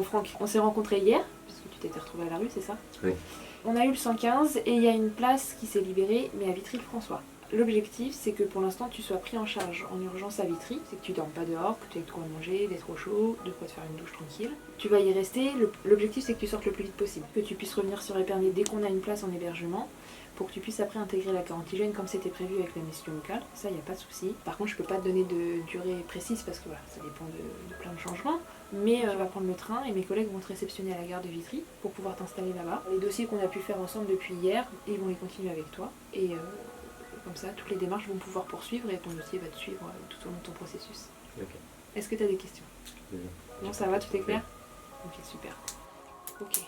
Bon Franck, on s'est rencontrés hier, puisque tu t'étais retrouvé à la rue, c'est ça? Oui. On a eu le 115 et il y a une place qui s'est libérée, mais à Vitry-le-François. L'objectif, c'est que pour l'instant, tu sois pris en charge en urgence à Vitry, c'est que tu dormes pas dehors, que tu aies de quoi manger, d'être au chaud, de quoi te faire une douche tranquille. Tu vas y rester, l'objectif c'est que tu sortes le plus vite possible, que tu puisses revenir sur Épernay dès qu'on a une place en hébergement, pour que tu puisses après intégrer la quarantaine comme c'était prévu avec la mission locale, ça y a pas de souci. Par contre je peux pas te donner de durée précise parce que voilà, ça dépend de plein de changements, mais tu vas prendre le train et mes collègues vont te réceptionner à la gare de Vitry pour pouvoir t'installer là-bas. Les dossiers qu'on a pu faire ensemble depuis hier, ils vont les continuer avec toi et comme ça toutes les démarches vont pouvoir poursuivre et ton dossier va te suivre tout au long de ton processus. Okay. Est-ce que tu as des questions? Non, ça va, tout est clair? Ok, super. Ok.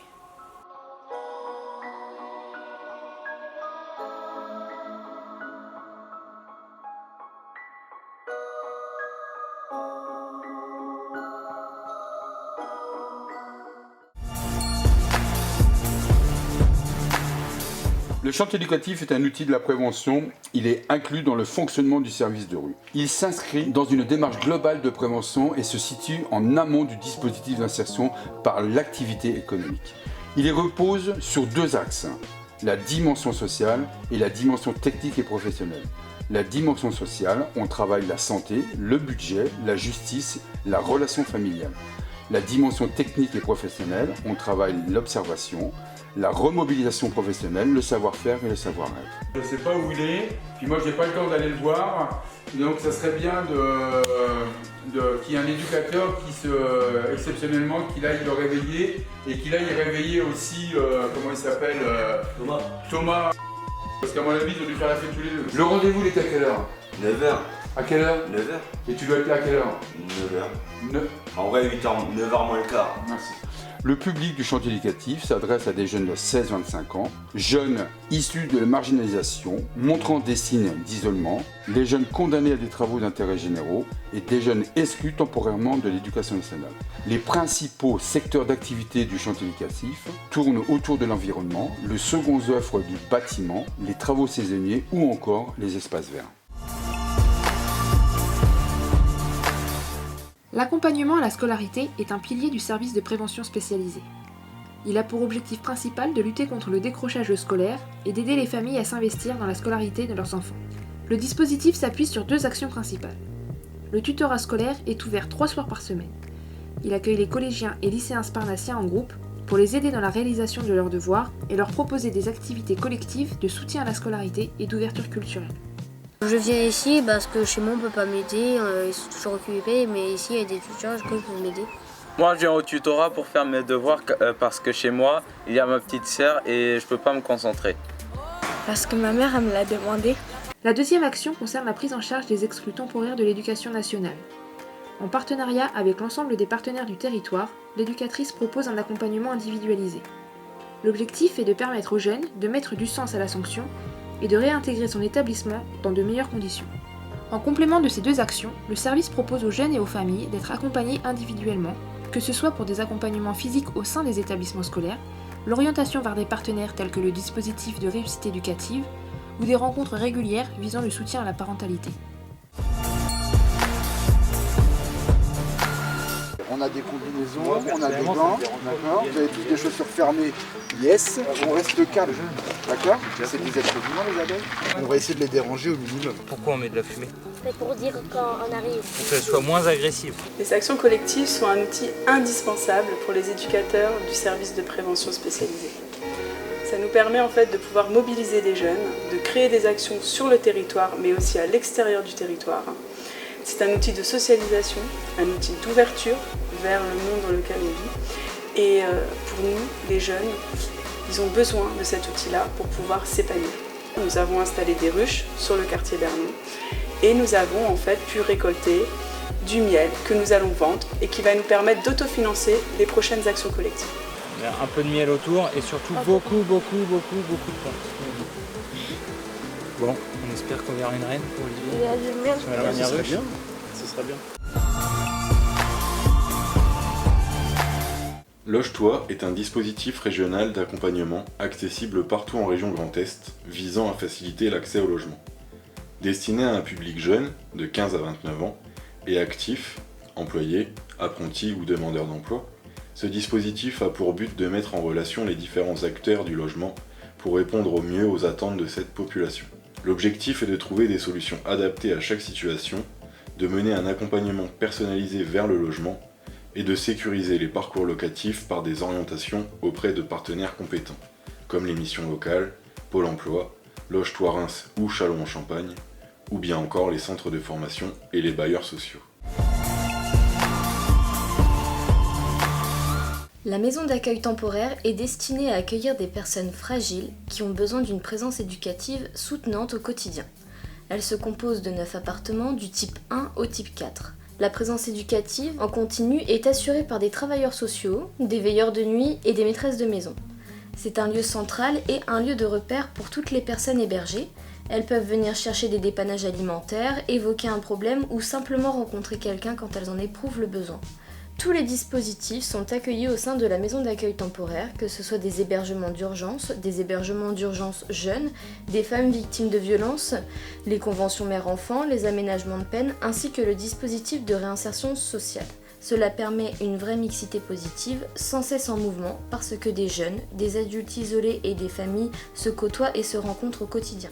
Le chantier éducatif est un outil de la prévention, il est inclus dans le fonctionnement du service de rue. Il s'inscrit dans une démarche globale de prévention et se situe en amont du dispositif d'insertion par l'activité économique. Il repose sur deux axes, la dimension sociale et la dimension technique et professionnelle. La dimension sociale, on travaille la santé, le budget, la justice, la relation familiale. La dimension technique et professionnelle, on travaille l'observation, la remobilisation professionnelle, le savoir-faire et le savoir-être. Je ne sais pas où il est, puis moi je n'ai pas le temps d'aller le voir, donc ça serait bien qu'il y ait un éducateur qui exceptionnellement qu'il aille le réveiller et qu'il aille réveiller aussi, comment il s'appelle, Thomas. Parce qu'à mon avis ils ont dû faire la fête tous les deux. Le rendez-vous il est à quelle heure? 9h. À quelle heure? 9h. Et tu dois être là à quelle heure? 9h. En vrai 8h, 9h moins le quart. Merci. Le public du chantier éducatif s'adresse à des jeunes de 16-25 ans, jeunes issus de la marginalisation, montrant des signes d'isolement, les jeunes condamnés à des travaux d'intérêt généraux et des jeunes exclus temporairement de l'éducation nationale. Les principaux secteurs d'activité du chantier éducatif tournent autour de l'environnement, le second œuvre du bâtiment, les travaux saisonniers ou encore les espaces verts. L'accompagnement à la scolarité est un pilier du service de prévention spécialisé. Il a pour objectif principal de lutter contre le décrochage scolaire et d'aider les familles à s'investir dans la scolarité de leurs enfants. Le dispositif s'appuie sur deux actions principales. Le tutorat scolaire est ouvert 3 soirs par semaine. Il accueille les collégiens et lycéens sparnassiens en groupe pour les aider dans la réalisation de leurs devoirs et leur proposer des activités collectives de soutien à la scolarité et d'ouverture culturelle. Je viens ici parce que chez moi on peut pas m'aider, ils sont toujours occupés, mais ici il y a des tuteurs qui peuvent m'aider. Moi je viens au tutorat pour faire mes devoirs parce que chez moi il y a ma petite sœur et je peux pas me concentrer. Parce que ma mère elle me l'a demandé. La deuxième action concerne la prise en charge des exclus temporaires de l'éducation nationale. En partenariat avec l'ensemble des partenaires du territoire, l'éducatrice propose un accompagnement individualisé. L'objectif est de permettre aux jeunes de mettre du sens à la sanction et de réintégrer son établissement dans de meilleures conditions. En complément de ces deux actions, le service propose aux jeunes et aux familles d'être accompagnés individuellement, que ce soit pour des accompagnements physiques au sein des établissements scolaires, l'orientation vers des partenaires tels que le dispositif de réussite éducative ou des rencontres régulières visant le soutien à la parentalité. On a des combinaisons, on a des gants, d'accord. Vous avez tous des chaussures fermées, yes. On reste calme, d'accord. C'est des êtres vivants les abeilles. On va essayer de les déranger au minimum. Pourquoi on met de la fumée? C'est pour dire quand on arrive. Pour qu'elle soit moins agressive. Les actions collectives sont un outil indispensable pour les éducateurs du service de prévention spécialisé. Ça nous permet en fait de pouvoir mobiliser des jeunes, de créer des actions sur le territoire mais aussi à l'extérieur du territoire. C'est un outil de socialisation, un outil d'ouverture vers le monde dans lequel on vit. Et pour nous, les jeunes, ils ont besoin de cet outil-là pour pouvoir s'épanouir. Nous avons installé des ruches sur le quartier Bernon et nous avons en fait pu récolter du miel que nous allons vendre et qui va nous permettre d'autofinancer les prochaines actions collectives. Il y a un peu de miel autour et surtout beaucoup de plantes. Bon, on espère qu'on verra une reine pour Olivier. Il y a du miel. Sur la dernière ruche. Ce serait bien. Loge-toi est un dispositif régional d'accompagnement accessible partout en région Grand Est, visant à faciliter l'accès au logement. Destiné à un public jeune, de 15 à 29 ans, et actif, employé, apprenti ou demandeur d'emploi, Ce dispositif a pour but de mettre en relation les différents acteurs du logement pour répondre au mieux aux attentes de cette population. L'objectif est de trouver des solutions adaptées à chaque situation, de mener un accompagnement personnalisé vers le logement et de sécuriser les parcours locatifs par des orientations auprès de partenaires compétents, comme les missions locales, Pôle emploi, Loge-toi Reims ou Châlons-en-Champagne, ou bien encore les centres de formation et les bailleurs sociaux. La maison d'accueil temporaire est destinée à accueillir des personnes fragiles qui ont besoin d'une présence éducative soutenante au quotidien. Elle se compose de 9 appartements du type 1 au type 4. La présence éducative en continu est assurée par des travailleurs sociaux, des veilleurs de nuit et des maîtresses de maison. C'est un lieu central et un lieu de repère pour toutes les personnes hébergées. Elles peuvent venir chercher des dépannages alimentaires, évoquer un problème ou simplement rencontrer quelqu'un quand elles en éprouvent le besoin. Tous les dispositifs sont accueillis au sein de la maison d'accueil temporaire, que ce soit des hébergements d'urgence jeunes, des femmes victimes de violences, les conventions mère-enfant, les aménagements de peine, ainsi que le dispositif de réinsertion sociale. Cela permet une vraie mixité positive, sans cesse en mouvement, parce que des jeunes, des adultes isolés et des familles se côtoient et se rencontrent au quotidien.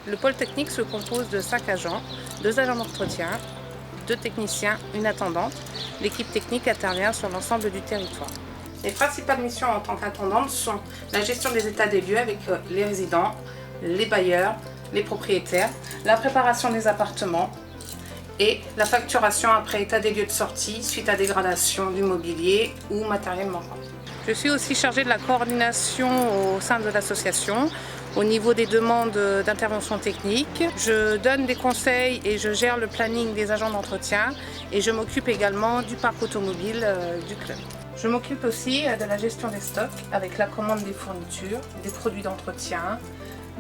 Le pôle technique se compose de 5 agents, 2 agents d'entretien, 2 techniciens, une attendante. L'équipe technique intervient sur l'ensemble du territoire. Les principales missions en tant qu'attendante sont la gestion des états des lieux avec les résidents, les bailleurs, les propriétaires, la préparation des appartements et la facturation après état des lieux de sortie suite à dégradation du mobilier ou matériel manquant. Je suis aussi chargée de la coordination au sein de l'association. Au niveau des demandes d'intervention technique, je donne des conseils et je gère le planning des agents d'entretien et je m'occupe également du parc automobile du club. Je m'occupe aussi de la gestion des stocks avec la commande des fournitures, des produits d'entretien,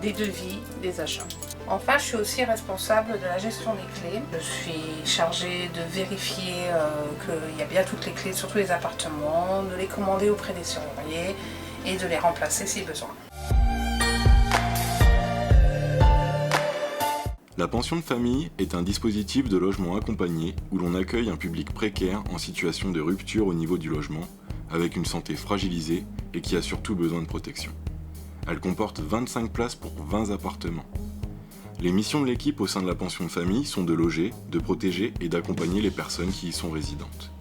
des devis, des achats. Enfin, je suis aussi responsable de la gestion des clés. Je suis chargée de vérifier qu'il y a bien toutes les clés sur tous les appartements, de les commander auprès des serruriers et de les remplacer si besoin. La pension de famille est un dispositif de logement accompagné où l'on accueille un public précaire en situation de rupture au niveau du logement, avec une santé fragilisée et qui a surtout besoin de protection. Elle comporte 25 places pour 20 appartements. Les missions de l'équipe au sein de la pension de famille sont de loger, de protéger et d'accompagner les personnes qui y sont résidentes.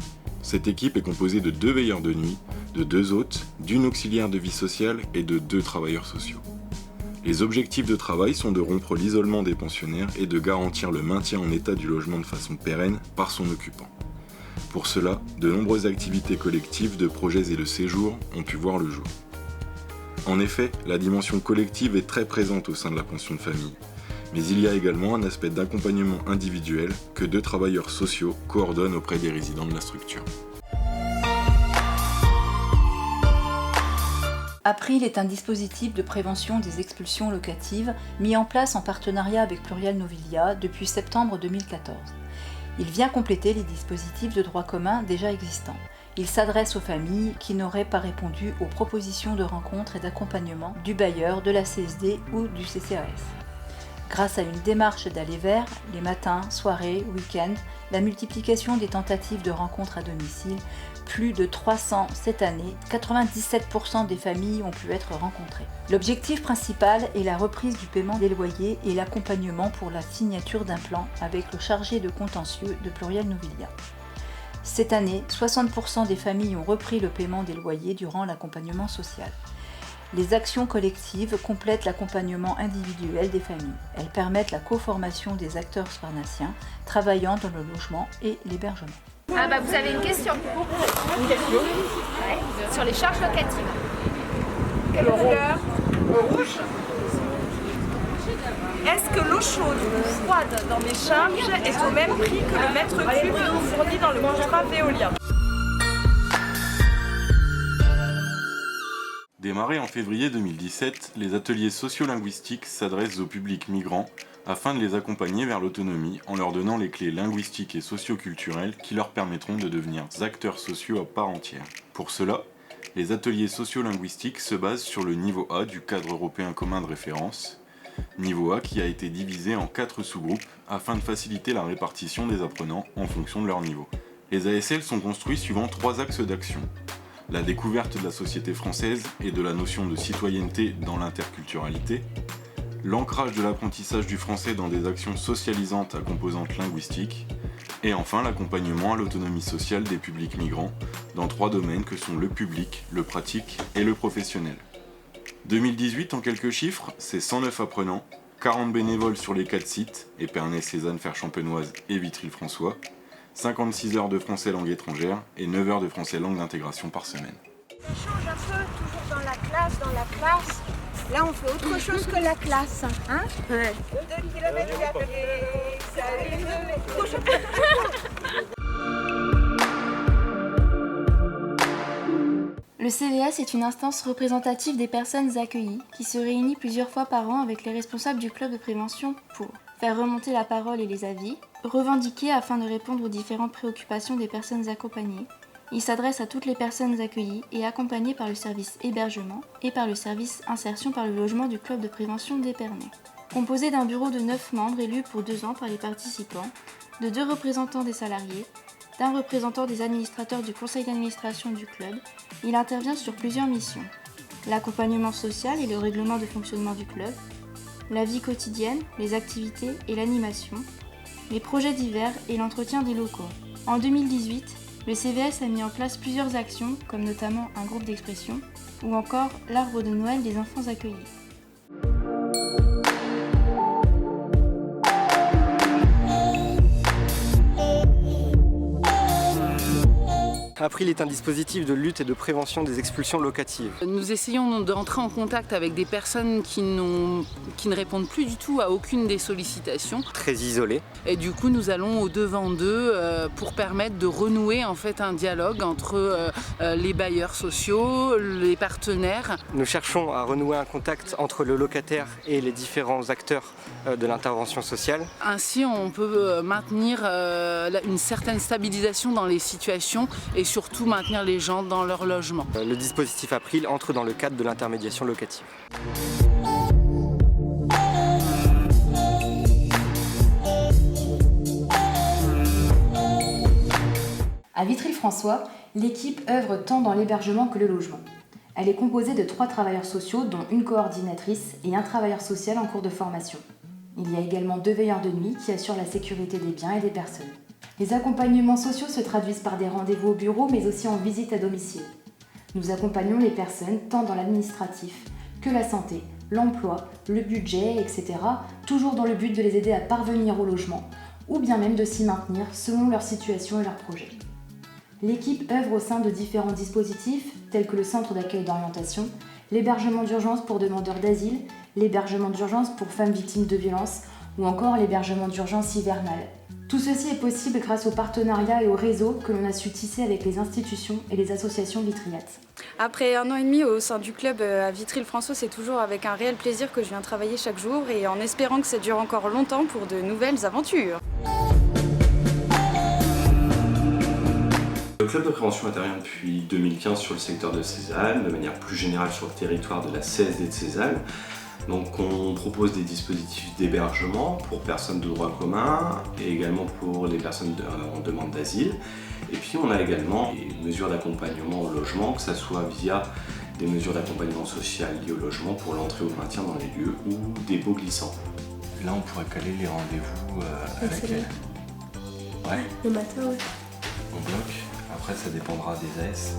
Cette équipe est composée de 2 veilleurs de nuit, de 2 hôtes, d'une auxiliaire de vie sociale et de 2 travailleurs sociaux. Les objectifs de travail sont de rompre l'isolement des pensionnaires et de garantir le maintien en état du logement de façon pérenne par son occupant. Pour cela, de nombreuses activités collectives de projets et de séjours ont pu voir le jour. En effet, la dimension collective est très présente au sein de la pension de famille, mais il y a également un aspect d'accompagnement individuel que 2 travailleurs sociaux coordonnent auprès des résidents de la structure. April est un dispositif de prévention des expulsions locatives mis en place en partenariat avec Pluriel Novilia depuis septembre 2014. Il vient compléter les dispositifs de droit commun déjà existants. Il s'adresse aux familles qui n'auraient pas répondu aux propositions de rencontre et d'accompagnement du bailleur, de la CSD ou du CCAS. Grâce à une démarche d'aller vers, les matins, soirées, week-ends, la multiplication des tentatives de rencontres à domicile, plus de 300 cette année, 97% des familles ont pu être rencontrées. L'objectif principal est la reprise du paiement des loyers et l'accompagnement pour la signature d'un plan avec le chargé de contentieux de Pluriel Novilia. Cette année, 60% des familles ont repris le paiement des loyers durant l'accompagnement social. Les actions collectives complètent l'accompagnement individuel des familles. Elles permettent la coformation des acteurs sparnassiens travaillant dans le logement et l'hébergement. Ah bah vous avez une question. Une question sur les charges locatives. Quelle couleur? Rouge. Est-ce que l'eau chaude ou froide dans mes charges est au même prix que le mètre cube fourni dans le contrat Veolia? Démarrés en février 2017, les ateliers sociolinguistiques s'adressent au public migrant afin de les accompagner vers l'autonomie en leur donnant les clés linguistiques et socio-culturelles qui leur permettront de devenir acteurs sociaux à part entière. Pour cela, les ateliers socio-linguistiques se basent sur le niveau A du cadre européen commun de référence, niveau A qui a été divisé en 4 sous-groupes afin de faciliter la répartition des apprenants en fonction de leur niveau. Les ASL sont construits suivant 3 axes d'action. La découverte de la société française et de la notion de citoyenneté dans l'interculturalité, l'ancrage de l'apprentissage du français dans des actions socialisantes à composante linguistique, et enfin l'accompagnement à l'autonomie sociale des publics migrants dans 3 domaines que sont le public, le pratique et le professionnel. 2018 en quelques chiffres, c'est 109 apprenants, 40 bénévoles sur les 4 sites, Épernay, Cézanne, Fère-Champenoise et Vitry-le-François, 56 heures de français langue étrangère et 9 heures de français langue d'intégration par semaine. On change un peu, toujours dans la classe. Là, on fait autre chose que la classe. Hein ouais. 2 kilomètres carrés, Le CVS est une instance représentative des personnes accueillies qui se réunit plusieurs fois par an avec les responsables du club de prévention pour faire remonter la parole et les avis, revendiquer afin de répondre aux différentes préoccupations des personnes accompagnées. Il s'adresse à toutes les personnes accueillies et accompagnées par le service hébergement et par le service insertion par le logement du club de prévention d'Épernay. Composé d'un bureau de 9 membres élus pour 2 ans par les participants, de 2 représentants des salariés, d'un représentant des administrateurs du conseil d'administration du club, il intervient sur plusieurs missions. L'accompagnement social et le règlement de fonctionnement du club, la vie quotidienne, les activités et l'animation, les projets divers et l'entretien des locaux. En 2018, le CVS a mis en place plusieurs actions, comme notamment un groupe d'expression, ou encore l'arbre de Noël des enfants accueillis. April est un dispositif de lutte et de prévention des expulsions locatives. Nous essayons d'entrer en contact avec des personnes qui ne répondent plus du tout à aucune des sollicitations. Très isolées. Et du coup, nous allons au-devant d'eux pour permettre de renouer en fait un dialogue entre les bailleurs sociaux, les partenaires. Nous cherchons à renouer un contact entre le locataire et les différents acteurs de l'intervention sociale. Ainsi, on peut maintenir une certaine stabilisation dans les situations et surtout maintenir les gens dans leur logement. Le dispositif April entre dans le cadre de l'intermédiation locative. À Vitry-le-François, l'équipe œuvre tant dans l'hébergement que le logement. Elle est composée de 3 travailleurs sociaux, dont une coordinatrice et un travailleur social en cours de formation. Il y a également 2 veilleurs de nuit qui assurent la sécurité des biens et des personnes. Les accompagnements sociaux se traduisent par des rendez-vous au bureau, mais aussi en visite à domicile. Nous accompagnons les personnes tant dans l'administratif que la santé, l'emploi, le budget, etc., toujours dans le but de les aider à parvenir au logement, ou bien même de s'y maintenir selon leur situation et leurs projets. L'équipe œuvre au sein de différents dispositifs, tels que le centre d'accueil d'orientation, l'hébergement d'urgence pour demandeurs d'asile, l'hébergement d'urgence pour femmes victimes de violences, ou encore l'hébergement d'urgence hivernal. Tout ceci est possible grâce au partenariat et au réseau que l'on a su tisser avec les institutions et les associations vitriates. Après 1 an et demi au sein du club à Vitry-le-François, c'est toujours avec un réel plaisir que je viens travailler chaque jour et en espérant que ça dure encore longtemps pour de nouvelles aventures. Le club de prévention intervient depuis 2015 sur le secteur de Cézanne, de manière plus générale sur le territoire de la CSD de Cézanne. Donc on propose des dispositifs d'hébergement pour personnes de droit commun et également pour les personnes en demande d'asile. Et puis on a également des mesures d'accompagnement au logement, que ce soit via des mesures d'accompagnement social liées au logement pour l'entrée ou le maintien dans les lieux ou des baux glissants. Là on pourrait caler les rendez-vous à laquelle ? Ouais. Le matin, ouais. On bloque. Après ça dépendra des AS.